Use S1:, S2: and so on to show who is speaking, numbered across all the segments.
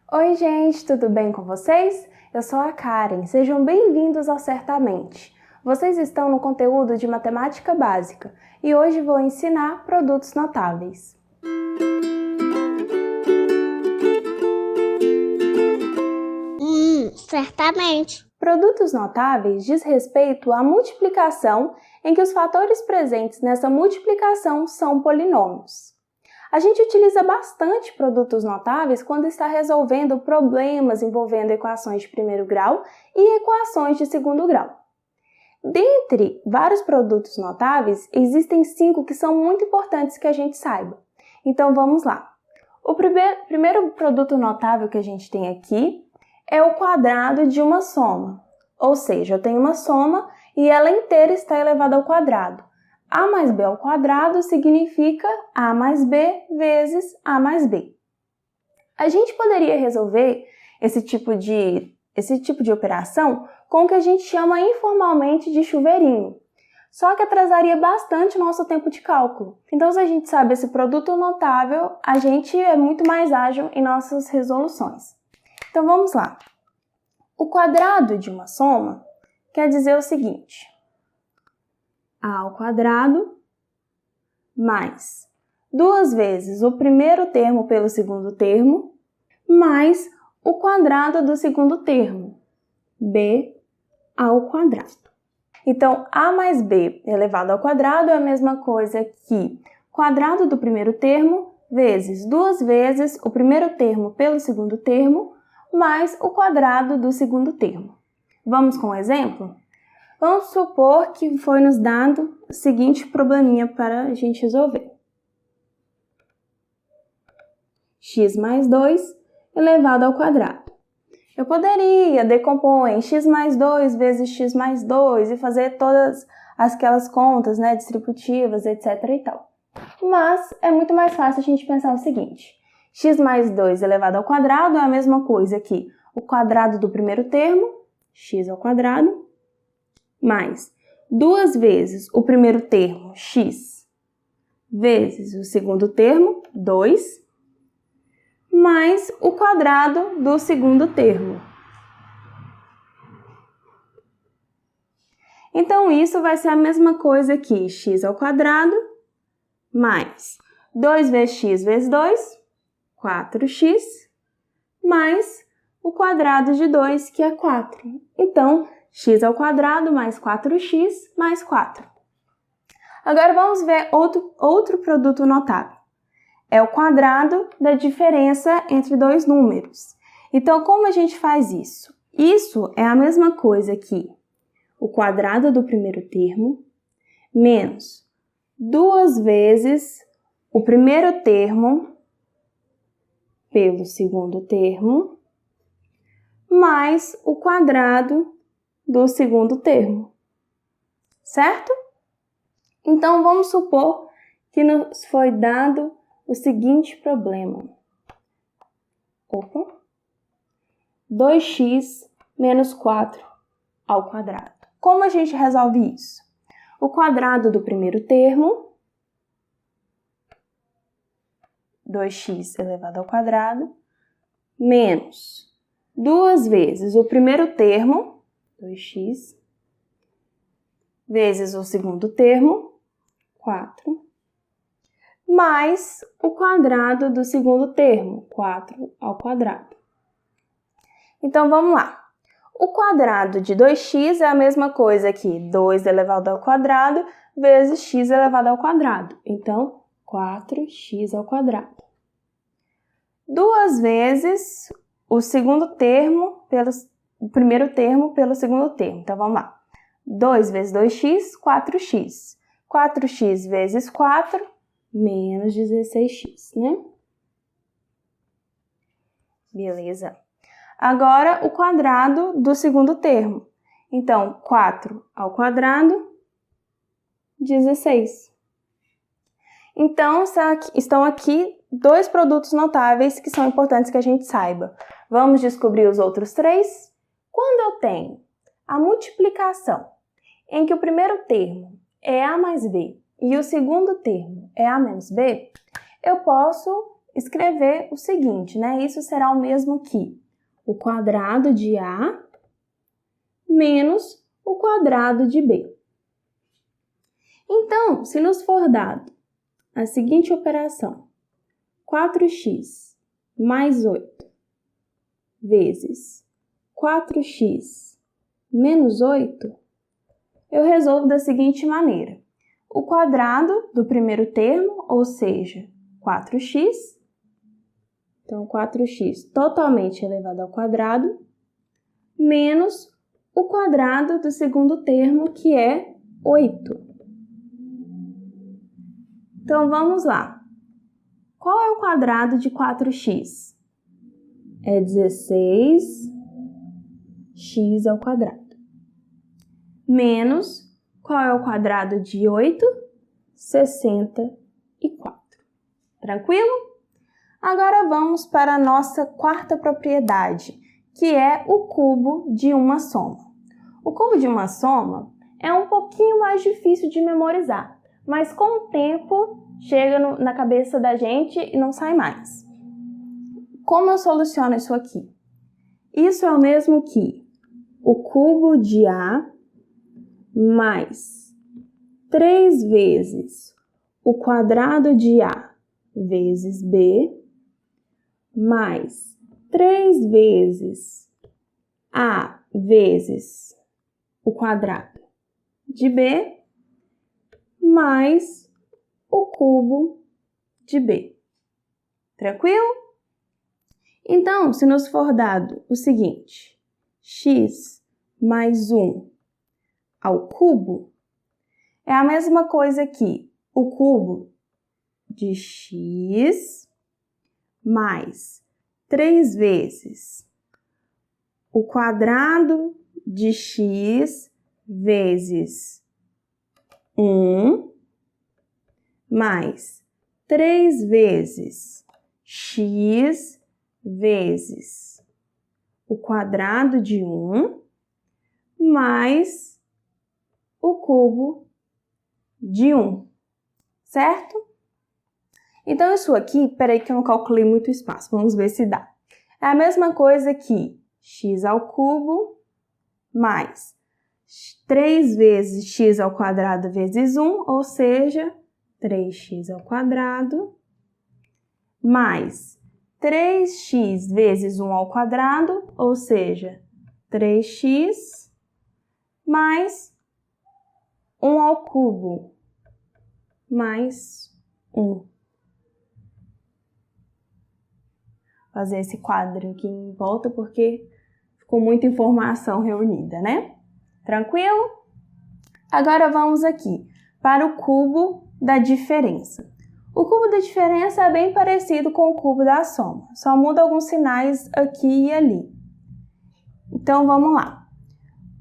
S1: Oi, gente, tudo bem com vocês? Eu sou a Karen, sejam bem-vindos ao Certamente. Vocês estão no conteúdo de Matemática Básica e hoje vou ensinar produtos notáveis.
S2: Certamente.
S1: Produtos notáveis diz respeito à multiplicação em que os fatores presentes nessa multiplicação são polinômios. A gente utiliza bastante produtos notáveis quando está resolvendo problemas envolvendo equações de primeiro grau e equações de segundo grau. Dentre vários produtos notáveis, existem 5 que são muito importantes que a gente saiba. Então vamos lá. O primeiro produto notável que a gente tem aqui é o quadrado de uma soma. Ou seja, eu tenho uma soma e ela inteira está elevada ao quadrado. A mais b ao quadrado significa a mais b vezes a mais b. A gente poderia resolver esse tipo de operação com o que a gente chama informalmente de chuveirinho. Só que atrasaria bastante o nosso tempo de cálculo. Então, se a gente sabe esse produto notável, a gente é muito mais ágil em nossas resoluções. Então, vamos lá. O quadrado de uma soma quer dizer o seguinte: a ao quadrado mais 2 vezes o primeiro termo pelo segundo termo mais o quadrado do segundo termo, b ao quadrado. Então, a mais b elevado ao quadrado é a mesma coisa que quadrado do primeiro termo vezes 2 vezes o primeiro termo pelo segundo termo mais o quadrado do segundo termo. Vamos com um exemplo? Vamos supor que foi nos dado o seguinte probleminha para a gente resolver. X mais 2 elevado ao quadrado. Eu poderia decompor em x mais 2 vezes x mais 2 e fazer todas aquelas contas, distributivas, etc. e tal. Mas é muito mais fácil a gente pensar o seguinte: x mais 2 elevado ao quadrado é a mesma coisa que o quadrado do primeiro termo, x ao quadrado, mais 2 vezes o primeiro termo, x, vezes o segundo termo, 2, mais o quadrado do segundo termo. Então, isso vai ser a mesma coisa que x ao quadrado, mais 2 vezes x vezes 2, 4x, mais o quadrado de 2, que é 4. Então, x ao quadrado mais 4x mais 4. Agora vamos ver outro produto notável. É o quadrado da diferença entre dois números. Então, como a gente faz isso? Isso é a mesma coisa que o quadrado do primeiro termo menos 2 vezes o primeiro termo pelo segundo termo mais o quadrado do segundo termo, certo? Então, vamos supor que nos foi dado o seguinte problema. 2x menos 4 ao quadrado. Como a gente resolve isso? O quadrado do primeiro termo, 2x elevado ao quadrado, menos 2 vezes o primeiro termo, 2x, vezes o segundo termo, 4, mais o quadrado do segundo termo, 4 ao quadrado. Então, vamos lá. O quadrado de 2x é a mesma coisa que 2 elevado ao quadrado vezes x elevado ao quadrado. Então, 4x ao quadrado. 2 vezes o primeiro termo pelo segundo termo. Então, vamos lá. 2 vezes 2x, 4x. 4x vezes 4, menos 16x, né? Beleza. Agora, o quadrado do segundo termo. Então, 4 ao quadrado, 16. Então, estão aqui 2 produtos notáveis que são importantes que a gente saiba. Vamos descobrir os outros 3? Quando eu tenho a multiplicação em que o primeiro termo é a mais b e o segundo termo é a menos b, eu posso escrever o seguinte, né? Isso será o mesmo que o quadrado de A menos o quadrado de B. Então, se nos for dado a seguinte operação, 4x mais 8 vezes 4x menos 8, eu resolvo da seguinte maneira. O quadrado do primeiro termo, ou seja, 4x, então 4x totalmente elevado ao quadrado, menos o quadrado do segundo termo, que é 8. Então, vamos lá. Qual é o quadrado de 4x? É 16x ao quadrado. Menos, qual é o quadrado de 8? 64. Tranquilo? Agora vamos para a nossa quarta propriedade, que é o cubo de uma soma. O cubo de uma soma é um pouquinho mais difícil de memorizar, mas com o tempo chega na cabeça da gente e não sai mais. Como eu soluciono isso aqui? Isso é o mesmo que o cubo de A mais 3 vezes o quadrado de A vezes B mais 3 vezes A vezes o quadrado de B mais o cubo de B. Tranquilo? Então, se nos for dado o seguinte, x mais 1 ao cubo, é a mesma coisa que o cubo de x mais 3 vezes o quadrado de x vezes 1 mais 3 vezes x vezes o quadrado de 1 mais o cubo de 1, certo? Então, isso aqui, peraí que eu não calculei muito espaço, vamos ver se dá. É a mesma coisa que x ao cubo mais 3 vezes x ao quadrado vezes 1, ou seja, 3x ao quadrado, mais 3x vezes 1 ao quadrado, ou seja, 3x, mais 1 ao cubo, mais 1. Fazer esse quadro aqui em volta porque ficou muita informação reunida, né? Tranquilo? Agora vamos aqui para o cubo da diferença. O cubo da diferença é bem parecido com o cubo da soma, só muda alguns sinais aqui e ali. Então, vamos lá.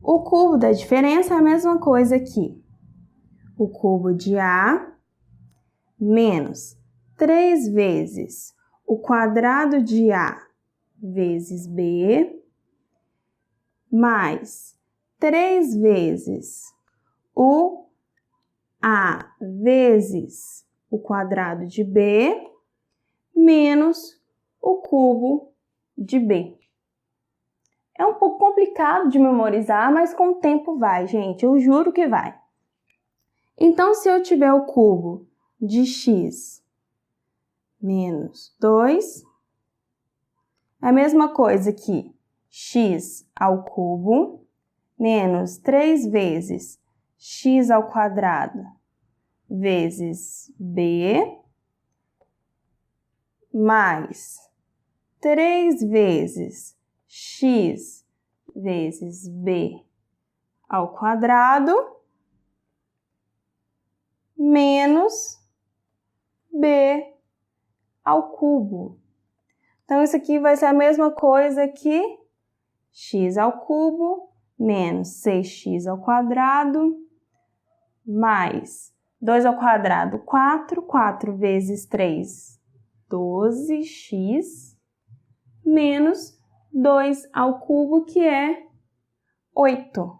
S1: O cubo da diferença é a mesma coisa que o cubo de A menos 3 vezes o quadrado de A vezes B mais 3 vezes o A vezes o quadrado de B menos o cubo de B. É um pouco complicado de memorizar, mas com o tempo vai, gente. Eu juro que vai. Então, se eu tiver o cubo de x menos 2, é a mesma coisa que x ao cubo menos 3 vezes x ao quadrado vezes b mais 3 vezes x vezes b ao quadrado menos b ao cubo. Então, isso aqui vai ser a mesma coisa que x ao cubo menos 6x ao quadrado mais 2 ao quadrado, 4, 4 vezes 3, 12x, menos 2 ao cubo, que é 8.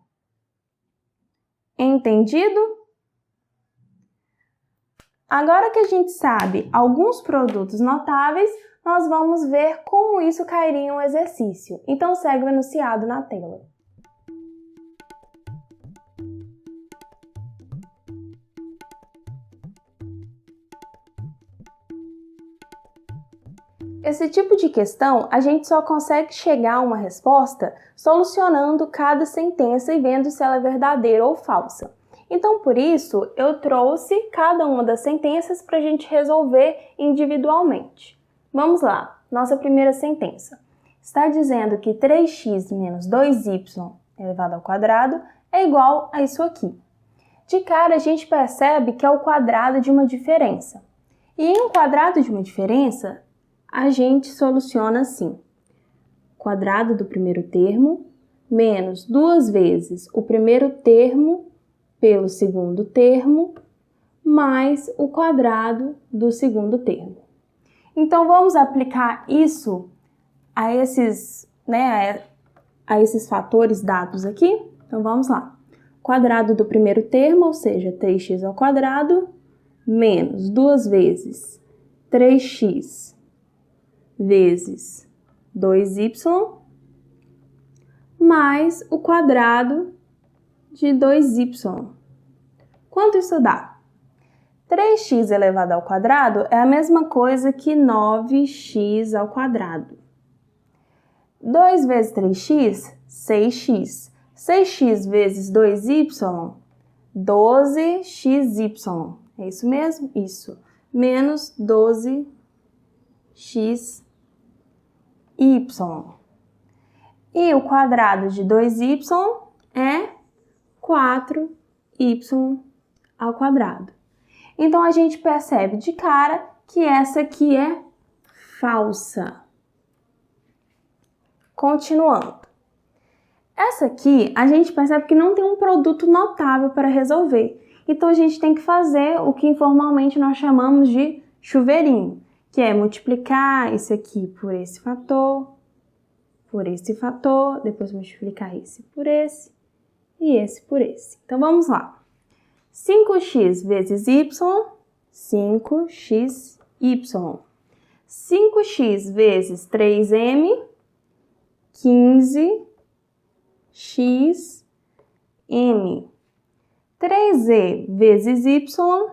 S1: Entendido? Agora que a gente sabe alguns produtos notáveis, nós vamos ver como isso cairia em um exercício. Então, segue o enunciado na tela. Esse tipo de questão, a gente só consegue chegar a uma resposta solucionando cada sentença e vendo se ela é verdadeira ou falsa. Então, por isso, eu trouxe cada uma das sentenças para a gente resolver individualmente. Vamos lá, nossa primeira sentença. Está dizendo que 3x menos 2y elevado ao quadrado é igual a isso aqui. De cara, a gente percebe que é o quadrado de uma diferença. E em um quadrado de uma diferença, a gente soluciona assim. Quadrado do primeiro termo menos 2 vezes o primeiro termo pelo segundo termo, mais o quadrado do segundo termo. Então, vamos aplicar isso a esses fatores dados aqui? Então, vamos lá. Quadrado do primeiro termo, ou seja, 3x ao quadrado, menos 2 vezes 3x vezes 2y, mais o quadrado de 2y. Quanto isso dá? 3x elevado ao quadrado é a mesma coisa que 9x ao quadrado. 2 vezes 3x, 6x. 6x vezes 2y, 12xy. É isso mesmo? Isso. Menos 12xy. E o quadrado de 2y é 4y ao quadrado. Então, a gente percebe de cara que essa aqui é falsa. Continuando. Essa aqui, a gente percebe que não tem um produto notável para resolver. Então, a gente tem que fazer o que informalmente nós chamamos de chuveirinho, que é multiplicar esse aqui por esse fator, depois multiplicar esse por esse e esse por esse. Então, vamos lá. 5x vezes y, 5xy. 5x vezes 3m, 15xm. 3z vezes y,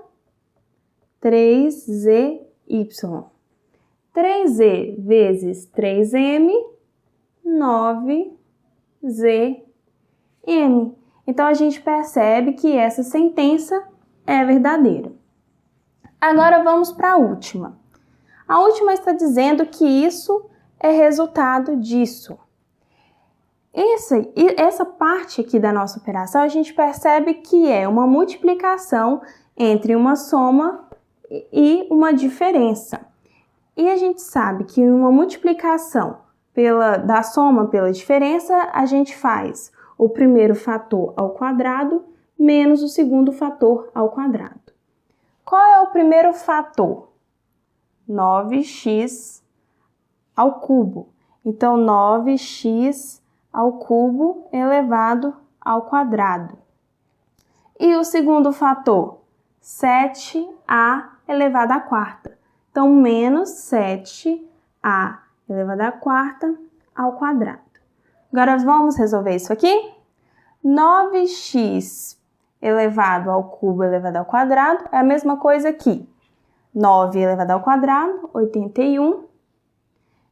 S1: 3zy. 3z vezes 3m, 9zm. Então, a gente percebe que essa sentença é verdadeira. Agora, vamos para a última. A última está dizendo que isso é resultado disso. Essa parte aqui da nossa operação, a gente percebe que é uma multiplicação entre uma soma e uma diferença. E a gente sabe que uma multiplicação da soma pela diferença, a gente faz o primeiro fator ao quadrado menos o segundo fator ao quadrado. Qual é o primeiro fator? 9x ao cubo. Então, 9x ao cubo elevado ao quadrado. E o segundo fator? 7a elevado à quarta. Então, menos 7a elevado à quarta ao quadrado. Agora, vamos resolver isso aqui? 9x elevado ao cubo elevado ao quadrado é a mesma coisa que 9 elevado ao quadrado, 81,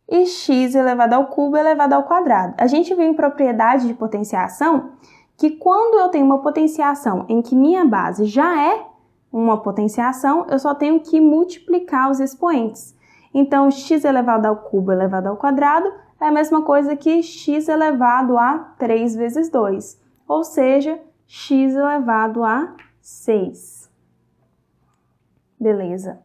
S1: e x elevado ao cubo elevado ao quadrado. A gente viu em propriedade de potenciação que quando eu tenho uma potenciação em que minha base já é uma potenciação, eu só tenho que multiplicar os expoentes. Então, x elevado ao cubo elevado ao quadrado é a mesma coisa que x elevado a 3 vezes 2, ou seja, x elevado a 6. Beleza.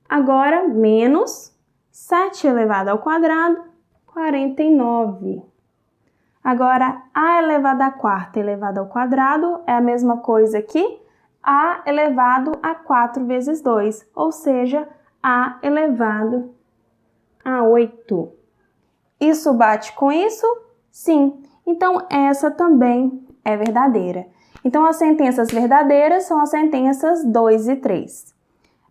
S1: Agora, menos 7 elevado ao quadrado, 49. Agora, a elevado à quarta elevado ao quadrado é a mesma coisa que a elevado a 4 vezes 2, ou seja, a elevado a 8. Isso bate com isso? Sim. Então, essa também é verdadeira. Então, as sentenças verdadeiras são as sentenças 2 e 3.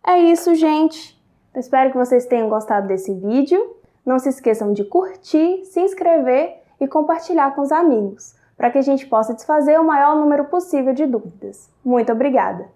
S1: É isso, gente! Eu espero que vocês tenham gostado desse vídeo. Não se esqueçam de curtir, se inscrever e compartilhar com os amigos, para que a gente possa desfazer o maior número possível de dúvidas. Muito obrigada!